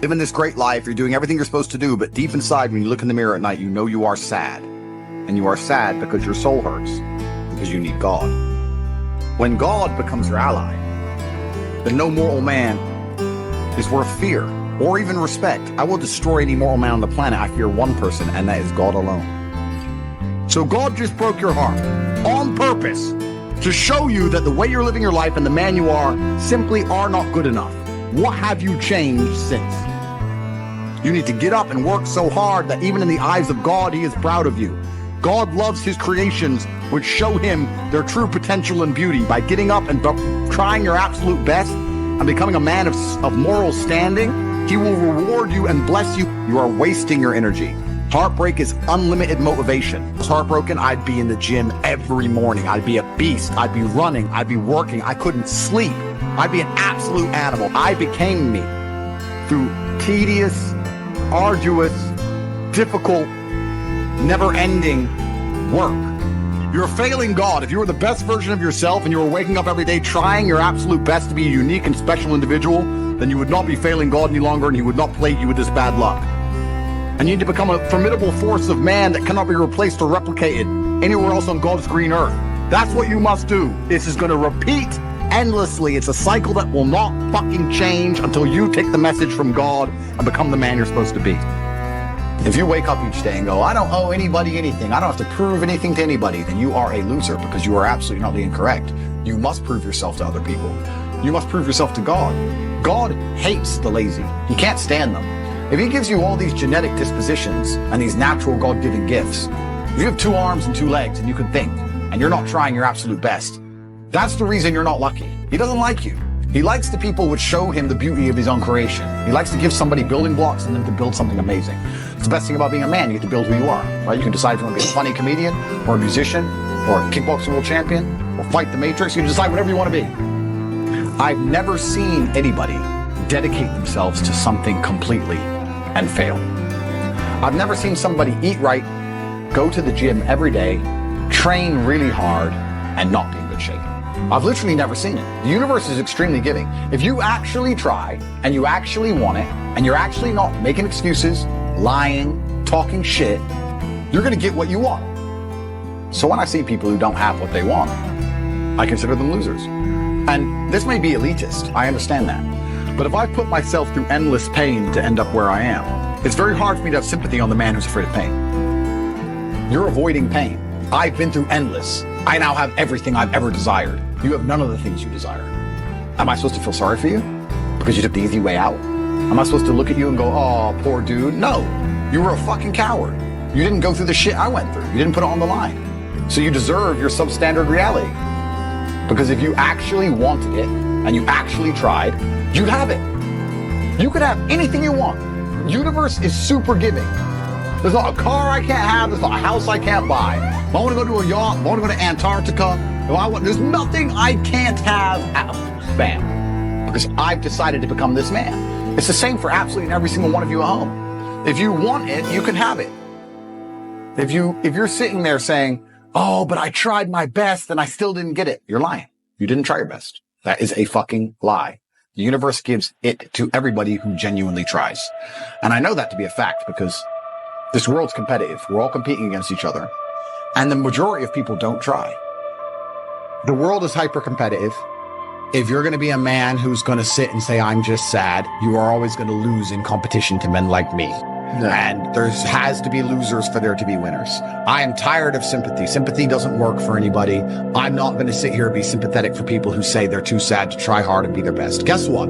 living this great life, you're doing everything you're supposed to do, but deep inside, when you look in the mirror at night, you know you are sad. And you are sad because your soul hurts, because you need God. When God becomes your ally, then no mortal man is worth fear or even respect. I will destroy any mortal man on the planet. I fear one person, and that is God alone. So God just broke your heart on purpose to show you that the way you're living your life and the man you are simply are not good enough. What have you changed since? You need to get up and work so hard that even in the eyes of God, he is proud of you. God loves his creations, which show him their true potential and beauty. By getting up and trying your absolute best and becoming a man of moral standing, he will reward you and bless you. You are wasting your energy. Heartbreak is unlimited motivation. If I was heartbroken, I'd be in the gym every morning. I'd be a beast. I'd be running. I'd be working. I couldn't sleep. I'd be an absolute animal. I became me through tedious, arduous, difficult, never-ending work. You're failing God. If you were the best version of yourself and you were waking up every day trying your absolute best to be a unique and special individual, then you would not be failing God any longer, and he would not plague you with this bad luck. And you need to become a formidable force of man that cannot be replaced or replicated anywhere else on God's green earth. That's what you must do. This is going to repeat endlessly. It's a cycle that will not fucking change until you take the message from God and become the man you're supposed to be. If you wake up each day and go, I don't owe anybody anything, I don't have to prove anything to anybody, then you are a loser, because you are absolutely not being correct. You must prove yourself to other people. You must prove yourself to God. God hates the lazy. He can't stand them. If he gives you all these genetic dispositions and these natural God-given gifts, if you have 2 arms and 2 legs and you can think, and you're not trying your absolute best, that's the reason you're not lucky. He doesn't like you. He likes the people which show him the beauty of his own creation. He likes to give somebody building blocks and then to build something amazing. It's the best thing about being a man. You get to build who you are, right? You can decide if you want to be a funny comedian or a musician or a kickboxing world champion or fight the Matrix. You can decide whatever you want to be. I've never seen anybody dedicate themselves to something completely and fail. I've never seen somebody eat right, go to the gym every day, train really hard, and not be in good shape. I've literally never seen it. The universe is extremely giving. If you actually try, and you actually want it, and you're actually not making excuses, lying, talking shit, you're gonna get what you want. So when I see people who don't have what they want, I consider them losers. And this may be elitist, I understand that. But if I put myself through endless pain to end up where I am, it's very hard for me to have sympathy on the man who's afraid of pain. You're avoiding pain. I've been through endless. I now have everything I've ever desired. You have none of the things you desire. Am I supposed to feel sorry for you because you took the easy way out? Am I supposed to look at you and go, oh, poor dude? No, you were a fucking coward. You didn't go through the shit I went through. You didn't put it on the line. So you deserve your substandard reality. Because if you actually wanted it and you actually tried, you'd have it. You could have anything you want. The universe is super giving. There's not a car I can't have. There's not a house I can't buy. If I want to go to a yacht, if I want to go to Antarctica, there's nothing I can't have. Bam. Because I've decided to become this man. It's the same for absolutely every single one of you at home. If you want it, you can have it. If you're sitting there saying, oh, but I tried my best and I still didn't get it, you're lying. You didn't try your best. That is a fucking lie. The universe gives it to everybody who genuinely tries. And I know that to be a fact because this world's competitive. We're all competing against each other. And the majority of people don't try. The world is hyper competitive. If you're going to be a man who's going to sit and say, I'm just sad, you are always going to lose in competition to men like me. No. And there has to be losers for there to be winners. I am tired of sympathy. Sympathy doesn't work for anybody. I'm not going to sit here and be sympathetic for people who say they're too sad to try hard and be their best. Guess what?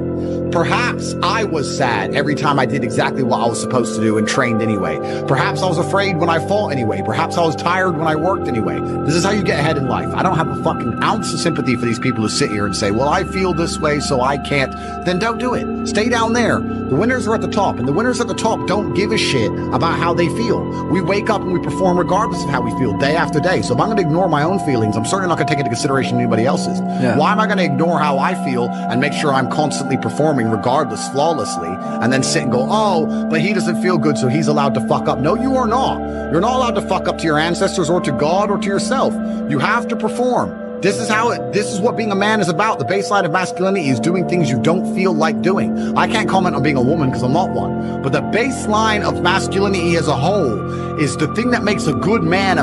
Perhaps I was sad every time I did exactly what I was supposed to do and trained anyway. Perhaps I was afraid when I fought anyway. Perhaps I was tired when I worked anyway. This is how you get ahead in life. I don't have a fucking ounce of sympathy for these people who sit here and say, well, I feel this way, so I can't. Then don't do it. Stay down there. The winners are at the top, and the winners at the top don't give a shit about how they feel. We wake up and we perform regardless of how we feel day after day. So if I'm going to ignore my own feelings, I'm certainly not going to take into consideration anybody else's. Yeah. Why am I going to ignore how I feel and make sure I'm constantly performing regardless, flawlessly, and then sit and go, oh, but he doesn't feel good, so he's allowed to fuck up. No, you are not. You're not allowed to fuck up to your ancestors or to God or to yourself. You have to perform. This is what being a man is about. The baseline of masculinity is doing things you don't feel like doing. I can't comment on being a woman because I'm not one. But the baseline of masculinity as a whole is the thing that makes a good man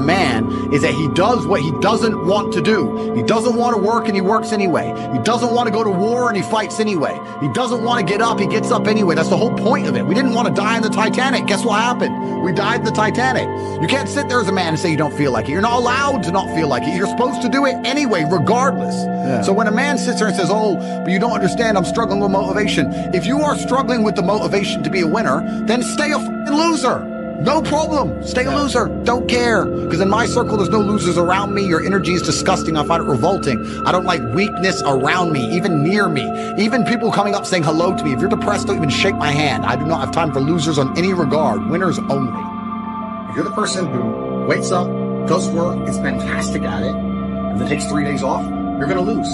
is that he does what he doesn't want to do. He doesn't want to work and he works anyway. He doesn't want to go to war and he fights anyway. He doesn't want to get up, he gets up anyway. That's the whole point of it. We didn't want to die in the Titanic. Guess what happened? We died in the Titanic. You can't sit there as a man and say you don't feel like it. You're not allowed to not feel like it. You're supposed to do it anyway, regardless. Yeah. So when a man sits there and says, oh, but you don't understand, I'm struggling with motivation. If you are struggling with the motivation to be a winner, then stay a fucking loser. No problem. Stay a loser. Don't care. Because in my circle, there's no losers around me. Your energy is disgusting. I find it revolting. I don't like weakness around me, even near me. Even people coming up saying hello to me. If you're depressed, don't even shake my hand. I do not have time for losers on any regard. Winners only. If you're the person who wakes up, does work, is fantastic at it, and then takes 3 days off, you're going to lose.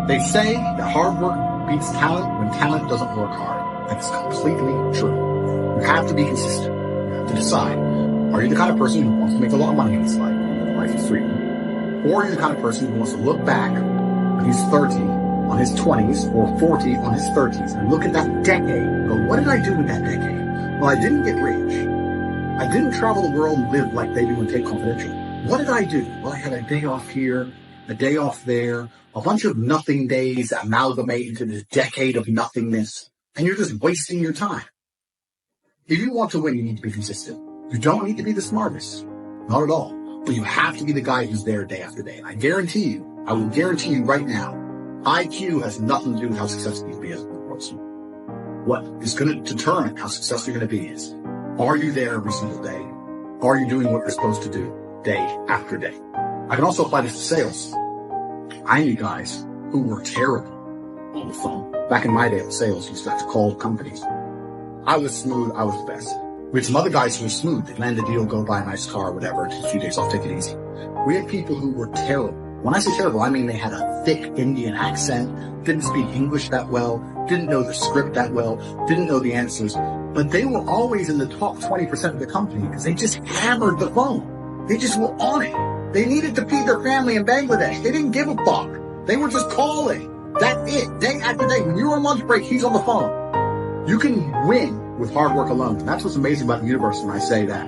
They say that hard work beats talent when talent doesn't work hard. That's completely true. You have to be consistent. To decide, are you the kind of person who wants to make a lot of money in this life, and life is freedom? Or are you the kind of person who wants to look back when he's 30 on his 20s or 40 on his 30s and look at that decade and go, what did I do with that decade? Well, I didn't get rich. I didn't travel the world and live like they do in Tate Confidential. What did I do? Well, I had a day off here, a day off there, a bunch of nothing days that amalgamate into this decade of nothingness, and you're just wasting your time. If you want to win, you need to be consistent. You don't need to be the smartest. Not at all. But you have to be the guy who's there day after day. And I will guarantee you right now, IQ has nothing to do with how successful you can be as a person. What is going to determine how successful you're going to be is, are you there every single day? Are you doing what you're supposed to do day after day? I can also apply this to sales. I knew guys who were terrible on the phone. Back in my day of sales, you used to have to call companies. I was smooth, I was the best. We had some other guys who were smooth. They'd land a deal, go buy a nice car, whatever, take a few days off, take it easy. We had people who were terrible. When I say terrible, I mean they had a thick Indian accent, didn't speak English that well, didn't know the script that well, didn't know the answers, but they were always in the top 20% of the company because they just hammered the phone. They just were on it. They needed to feed their family in Bangladesh. They didn't give a fuck. They were just calling. That's it. Day after day. When you're on lunch break, he's on the phone. You can win with hard work alone. And that's what's amazing about the universe when I say that.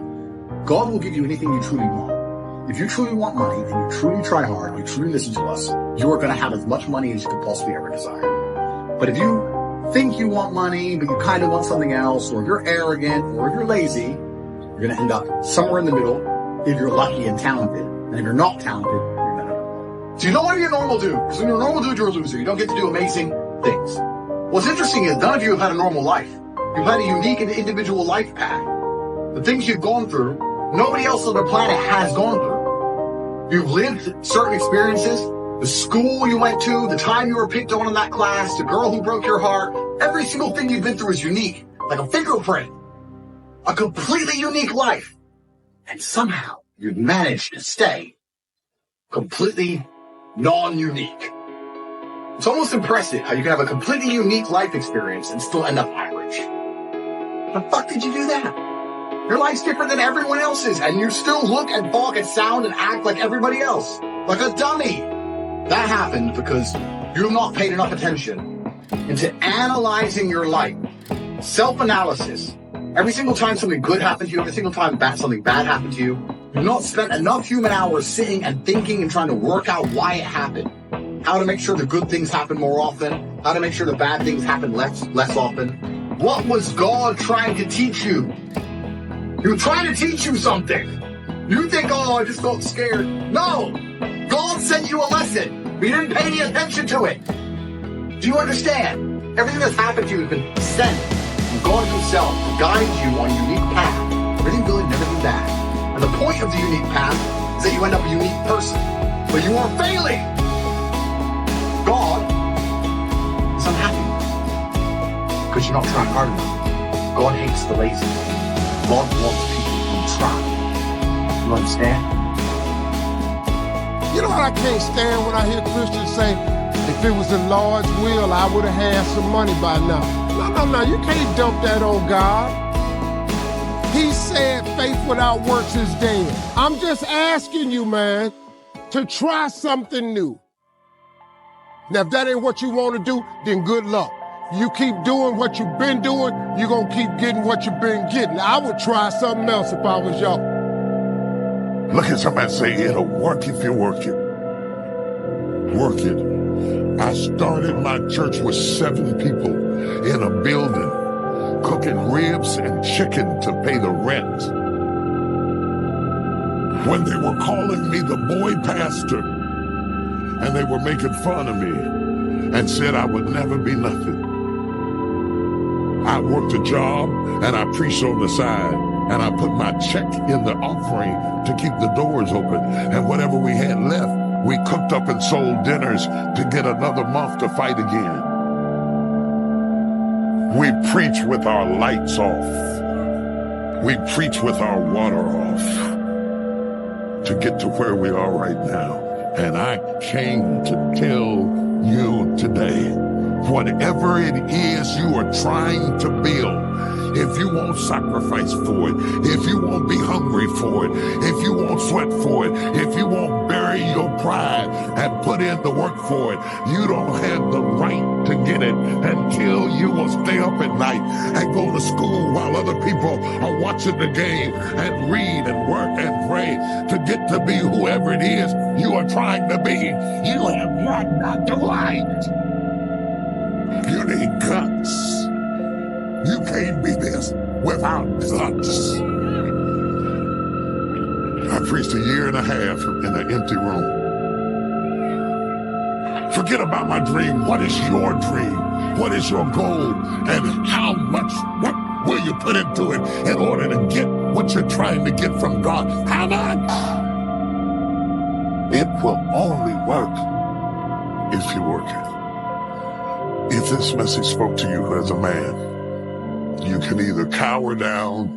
God will give you anything you truly want. If you truly want money and you truly try hard, you truly listen to us, you are going to have as much money as you could possibly ever desire. But if you think you want money, but you kind of want something else, or you're arrogant, or if you're lazy, you're going to end up somewhere in the middle if you're lucky and talented. And if you're not talented, you're going to. So you don't want to be a normal dude, because when you're a normal dude, you're a loser. You don't get to do amazing things. What's interesting is none of you have had a normal life. You've had a unique and individual life path. The things you've gone through, nobody else on the planet has gone through. You've lived certain experiences, the school you went to, the time you were picked on in that class, the girl who broke your heart. Every single thing you've been through is unique, like a fingerprint. A completely unique life. And somehow you've managed to stay completely non-unique. It's almost impressive how you can have a completely unique life experience and still end up average. How the fuck did you do that? Your life's different than everyone else's, and you still look and talk and sound and act like everybody else. Like a dummy. That happened because you've not paid enough attention into analyzing your life. Self-analysis. Every single time something good happened to you, every single time something bad happened to you, you've not spent enough human hours sitting and thinking and trying to work out why it happened. How to make sure the good things happen more often. How to make sure the bad things happen less often. What was God trying to teach you? He was trying to teach you something. You think, oh, I just got scared. No! God sent you a lesson. But you didn't pay any attention to it. Do you understand? Everything that's happened to you has been sent from God himself to guide you on a unique path. Everything good and everything bad. And the point of the unique path is that you end up a unique person. But you are failing. God is unhappy because you're not trying hard enough. God hates the lazy. God wants people who try. You understand? You know what I can't stand when I hear Christians say, if it was the Lord's will, I would have had some money by now. No, you can't dump that on God. He said faith without works is dead. I'm just asking you, man, to try something new. Now, if that ain't what you want to do, then good luck. You keep doing what you've been doing, you're going to keep getting what you've been getting. I would try something else if I was y'all. Look at somebody and say, it'll work if you work it. Work it. I started my church with 7 people in a building, cooking ribs and chicken to pay the rent. When they were calling me the boy pastor, and they were making fun of me and said I would never be nothing, I worked a job and I preached on the side, and I put my check in the offering to keep the doors open, and whatever we had left, we cooked up and sold dinners to get another month to fight again. We preach with our lights off. We preach with our water off to get to where we are right now. And I came to tell you today, whatever it is you are trying to build, if you won't sacrifice for it, if you won't be hungry for it, if you won't sweat for it, if you won't bury your pride and put in the work for it, you don't have the right to get it until you will stay up at night and go to school while other people are watching the game and read and work and pray to get to be whoever it is you are trying to be. You have not got the right. You need guts. You can't be this without guts. I preached 1.5 years in an empty room. Forget about my dream. What is your dream? What is your goal? And how much, what will you put into it in order to get what you're trying to get from God? How much? It will only work if you work it. If this message spoke to you as a man, you can either cower down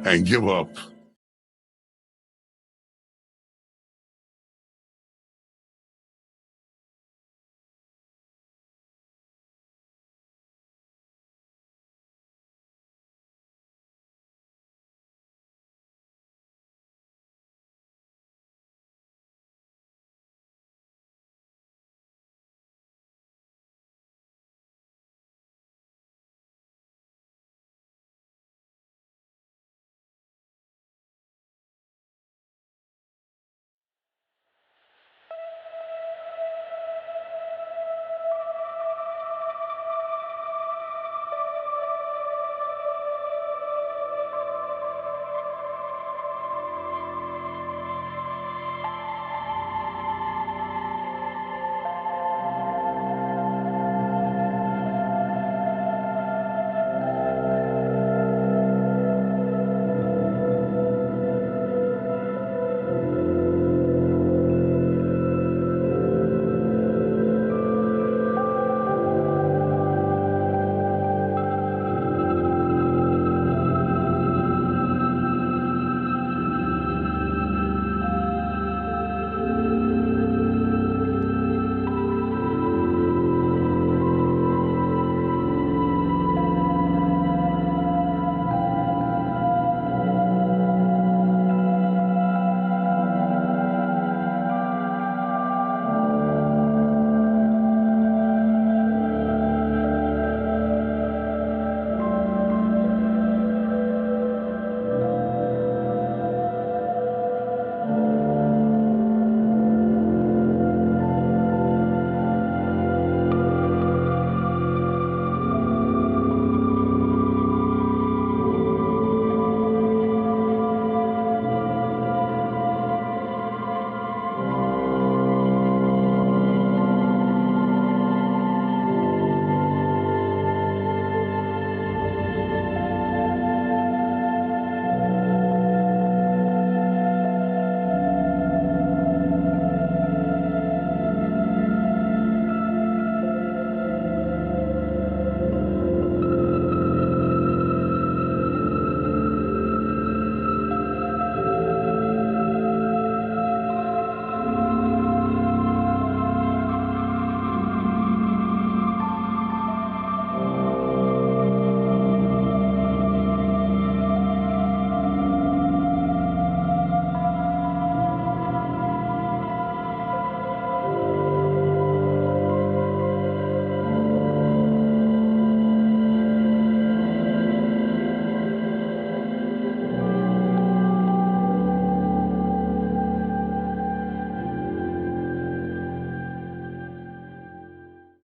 and give up,